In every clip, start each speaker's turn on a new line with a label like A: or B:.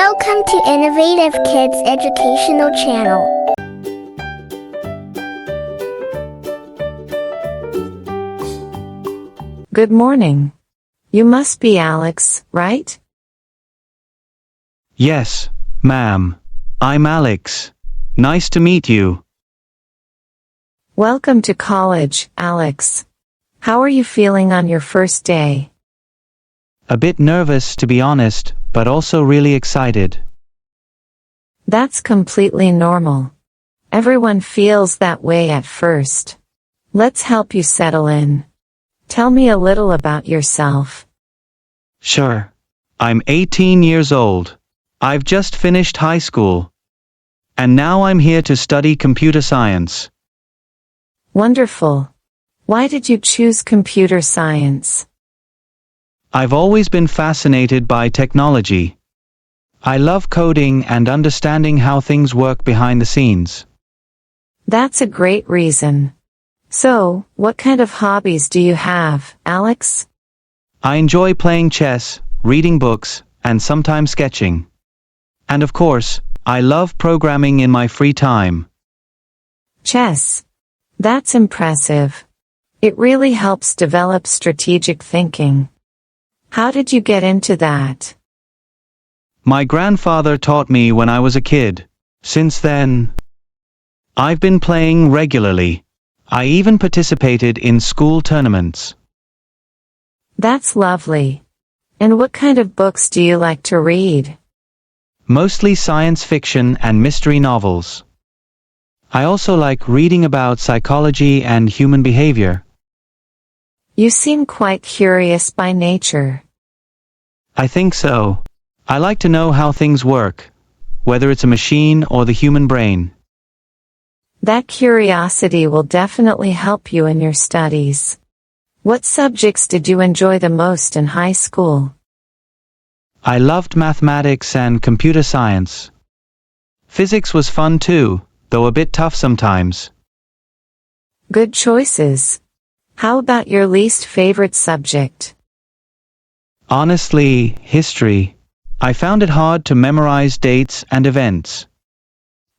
A: Welcome to Innovative Kids Educational Channel.
B: Good morning. You must be Alex, right?
C: Yes, ma'am. I'm Alex. Nice to meet you.
B: Welcome to college, Alex. How are you feeling on your first day?
C: A bit nervous, to be honest, but also really excited.
B: That's completely normal. Everyone feels that way at first. Let's help you settle in. Tell me a little about yourself.
C: Sure. I'm 18 years old. I've just finished high school. And now I'm here to study computer science.
B: Wonderful. Why did you choose computer science?
C: I've always been fascinated by technology. I love coding and understanding how things work behind the scenes.
B: That's a great reason. So, what kind of hobbies do you have, Alex?
C: I enjoy playing chess, reading books, and sometimes sketching. And of course, I love programming in my free time.
B: Chess. That's impressive. It really helps develop strategic thinking. How did you get into that?
C: My grandfather taught me when I was a kid. Since then, I've been playing regularly. I even participated in school tournaments.
B: That's lovely. And what kind of books do you like to read?
C: Mostly science fiction and mystery novels. I also like reading about psychology and human behavior.
B: You seem quite curious by nature.
C: I think so. I like to know how things work, whether it's a machine or the human brain.
B: That curiosity will definitely help you in your studies. What subjects did you enjoy the most in high school?
C: I loved mathematics and computer science. Physics was fun too, though a bit tough sometimes.
B: Good choices. How about your least favorite subject?
C: Honestly, history. I found it hard to memorize dates and events.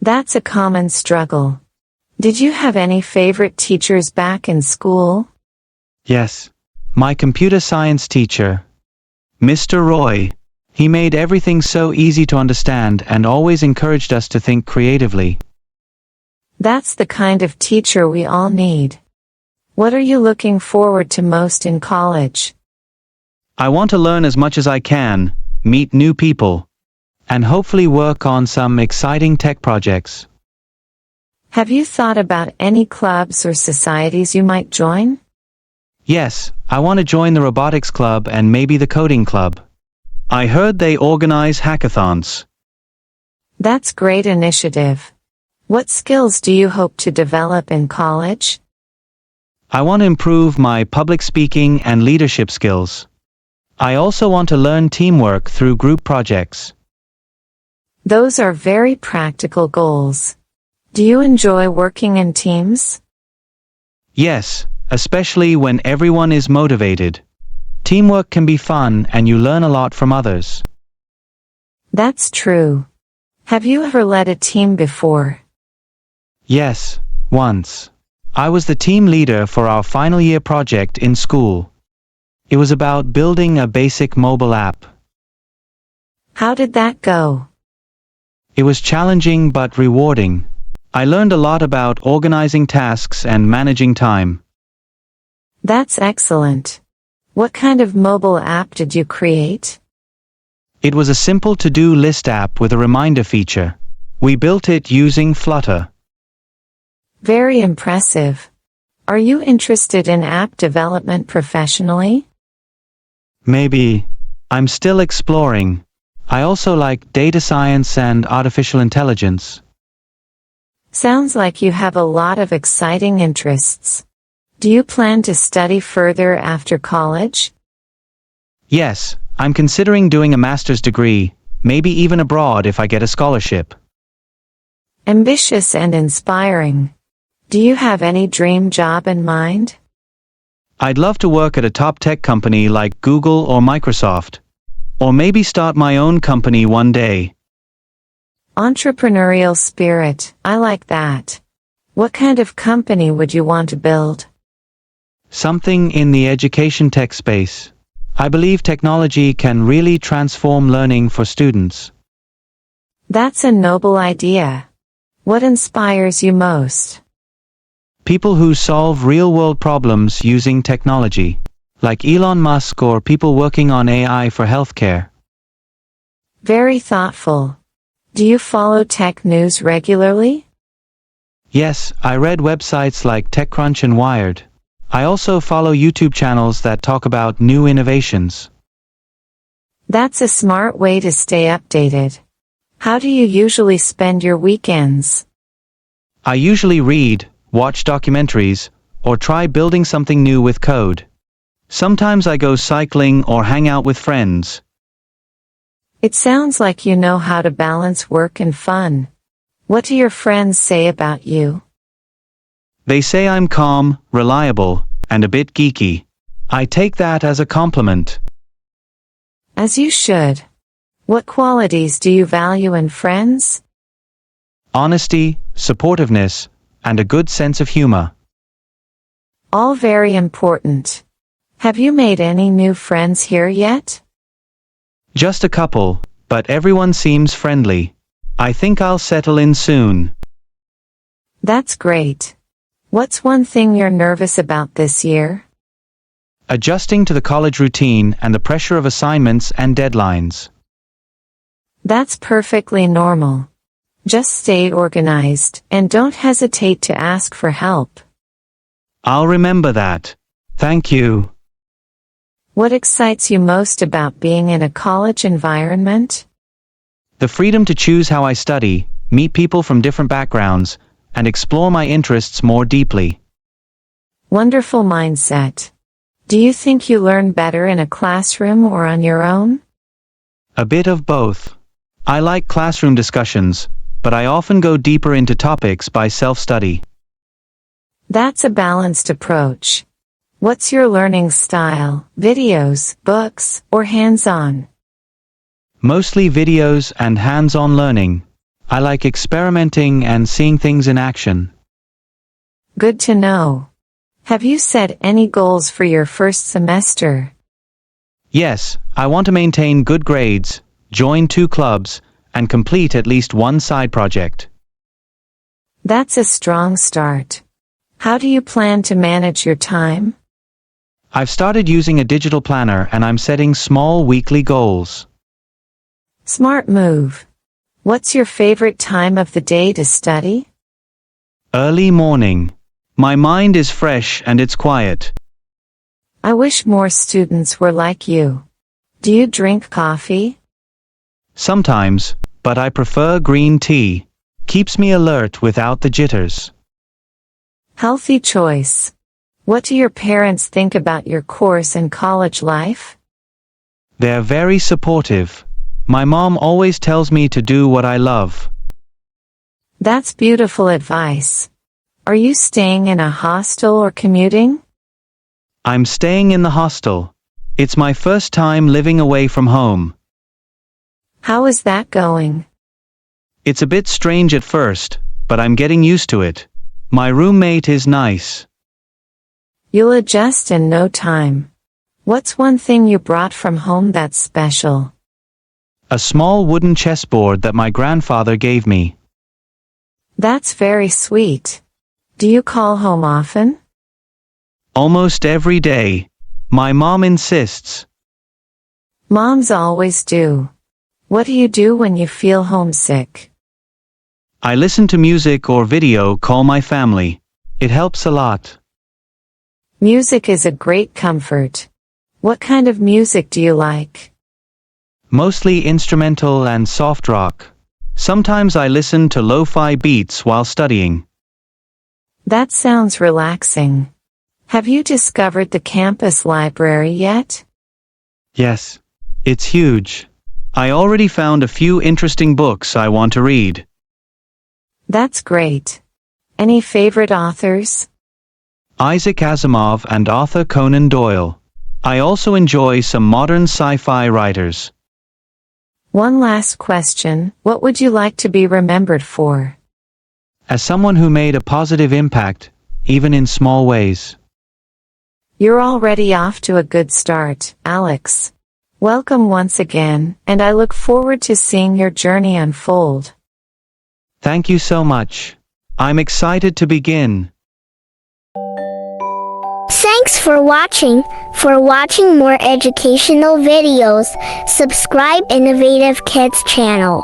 B: That's a common struggle. Did you have any favorite teachers back in school?
C: Yes. My computer science teacher, Mr. Roy. He made everything so easy to understand and always encouraged us to think creatively.
B: That's the kind of teacher we all need. What are you looking forward to most in college?
C: I want to learn as much as I can, meet new people, and hopefully work on some exciting tech projects.
B: Have you thought about any clubs or societies you might join?
C: Yes, I want to join the robotics club and maybe the coding club. I heard they organize hackathons.
B: That's great initiative. What skills do you hope to develop in college?
C: I want to improve my public speaking and leadership skills. I also want to learn teamwork through group projects.
B: Those are very practical goals. Do you enjoy working in teams?
C: Yes, especially when everyone is motivated. Teamwork can be fun and you learn a lot from others.
B: That's true. Have you ever led a team before?
C: Yes, once. I was the team leader for our final year project in school. It was about building a basic mobile app.
B: How did that go?
C: It was challenging but rewarding. I learned a lot about organizing tasks and managing time.
B: That's excellent. What kind of mobile app did you create?
C: It was a simple to-do list app with a reminder feature. We built it using Flutter.
B: Very impressive. Are you interested in app development professionally?
C: Maybe. I'm still exploring. I also like data science and artificial intelligence.
B: Sounds like you have a lot of exciting interests. Do you plan to study further after college?
C: Yes, I'm considering doing a master's degree, maybe even abroad if I get a scholarship.
B: Ambitious and inspiring. Do you have any dream job in mind?
C: I'd love to work at a top tech company like Google or Microsoft. Or maybe start my own company one day.
B: Entrepreneurial spirit, I like that. What kind of company would you want to build?
C: Something in the education tech space. I believe technology can really transform learning for students.
B: That's a noble idea. What inspires you most?
C: People who solve real-world problems using technology, like Elon Musk or people working on AI for healthcare.
B: Very thoughtful. Do you follow tech news regularly?
C: Yes, I read websites like TechCrunch and Wired. I also follow YouTube channels that talk about new innovations.
B: That's a smart way to stay updated. How do you usually spend your weekends?
C: I usually read, watch documentaries, or try building something new with code. Sometimes I go cycling or hang out with friends.
B: It sounds like you know how to balance work and fun. What do your friends say about you?
C: They say I'm calm, reliable, and a bit geeky. I take that as a compliment.
B: As you should. What qualities do you value in friends?
C: Honesty, supportiveness, and a good sense of humor.
B: All very important. Have you made any new friends here yet?
C: Just a couple, but everyone seems friendly. I think I'll settle in soon.
B: That's great. What's one thing you're nervous about this year?
C: Adjusting to the college routine and the pressure of assignments and deadlines.
B: That's perfectly normal. Just stay organized and don't hesitate to ask for help.
C: I'll remember that. Thank you.
B: What excites you most about being in a college environment?
C: The freedom to choose how I study, meet people from different backgrounds, and explore my interests more deeply.
B: Wonderful mindset. Do you think you learn better in a classroom or on your own?
C: A bit of both. I like classroom discussions, but I often go deeper into topics by self-study.
B: That's a balanced approach. What's your learning style? Videos, books, or hands-on?
C: Mostly videos and hands-on learning. I like experimenting and seeing things in action.
B: Good to know. Have you set any goals for your first semester?
C: Yes, I want to maintain good grades, join 2 clubs, and complete at least one side project.
B: That's a strong start. How do you plan to manage your time?
C: I've started using a digital planner and I'm setting small weekly goals.
B: Smart move. What's your favorite time of the day to study?
C: Early morning. My mind is fresh and it's quiet.
B: I wish more students were like you. Do you drink coffee?
C: Sometimes, but I prefer green tea. Keeps me alert without the jitters.
B: Healthy choice. What do your parents think about your course and college life?
C: They're very supportive. My mom always tells me to do what I love.
B: That's beautiful advice. Are you staying in a hostel or commuting?
C: I'm staying in the hostel. It's my first time living away from home.
B: How is that going?
C: It's a bit strange at first, but I'm getting used to it. My roommate is nice.
B: You'll adjust in no time. What's one thing you brought from home that's special?
C: A small wooden chessboard that my grandfather gave me.
B: That's very sweet. Do you call home often?
C: Almost every day. My mom insists.
B: Moms always do. What do you do when you feel homesick?
C: I listen to music or video call my family. It helps a lot.
B: Music is a great comfort. What kind of music do you like?
C: Mostly instrumental and soft rock. Sometimes I listen to lo-fi beats while studying.
B: That sounds relaxing. Have you discovered the campus library yet?
C: Yes. It's huge. I already found a few interesting books I want to read.
B: That's great. Any favorite authors?
C: Isaac Asimov and Arthur Conan Doyle. I also enjoy some modern sci-fi writers.
B: One last question, what would you like to be remembered for?
C: As someone who made a positive impact, even in small ways.
B: You're already off to a good start, Alex. Welcome once again, and I look forward to seeing your journey unfold.
C: Thank you so much. I'm excited to begin.
A: Thanks for watching. For watching more educational videos, subscribe Innovative Kids channel.